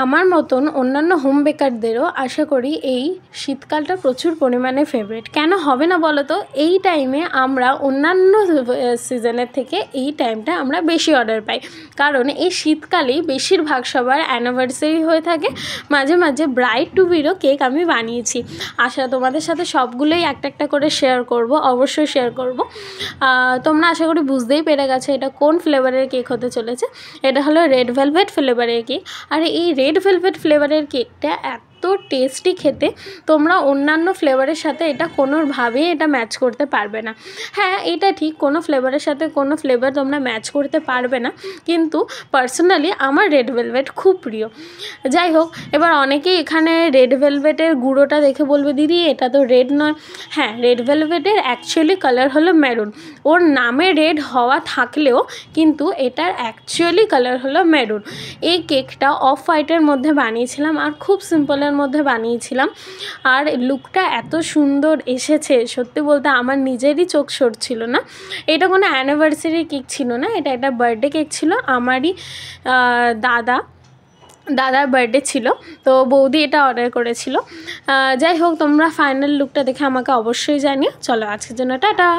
আমার মতন অন্যান্য হোম বেকারদেরও আশা করি এই শীতকালটা প্রচুর পরিমাণে ফেভারিট। কেন হবে না বলো তো? এই টাইমে আমরা অন্যান্য সিজনের থেকে এই টাইমটা আমরা বেশি অর্ডার পাই, কারণ এই শীতকালেই বেশিরভাগ সবার অ্যানিভার্সারি হয়ে থাকে। মাঝে মাঝে ব্রাইড টু বিরও কেক আমি বানিয়েছি। তোমাদের সাথে সবগুলোই একটা একটা করে শেয়ার করব, অবশ্যই শেয়ার করব। তোমরা আশা করি বুঝতেই পেরে গেছো এটা কোন ফ্লেভারের কেক হতে চলেছে। এটা হলো রেড ভেলভেট ফ্লেভারের কেক। আর এই রেড ভেলভেট ফ্লেভারের কেকটা এত টেস্টি খেতে, তোমরা অন্যান্য ফ্লেভারের সাথে এটা কোনোভাবেই এটা ম্যাচ করতে পারবে না। হ্যাঁ, এটা ঠিক, কোনো ফ্লেভারের সাথে কোনো ফ্লেভার তোমরা ম্যাচ করতে পারবে না, কিন্তু পার্সোনালি আমার রেড ভেলভেট খুব প্রিয়। যাই হোক, এবার অনেকেই এখানে রেড ভেলভেটের গুঁড়োটা দেখে বলবে দিদি এটা তো রেড নয়। হ্যাঁ, রেড ভেলভেটের অ্যাকচুয়ালি কালার হলো মেরুন। ওর নামে রেড হওয়া থাকলেও কিন্তু এটার অ্যাকচুয়ালি কালার হলো মেরুন। এই কেকটা অফ হোয়াইটের মধ্যে বানিয়েছিলাম আর খুব সিম্পলের মধ্যে বানিয়েছিলাম, আর লুকটা এত সুন্দর এসেছে সত্যি বলতে আমার নিজেরই চোখ সরছিল না। এটা কোনো অ্যানিভার্সারি কেক ছিল না, এটা একটা বার্থডে কেক ছিল। আমারই দাদার বার্থডে ছিল, তো বৌদি এটা অর্ডার করেছিল। যাই হোক, তোমরা ফাইনাল লুকটা দেখে আমাকে অবশ্যই জানিও। চলো, আজকের জন্য টাটা।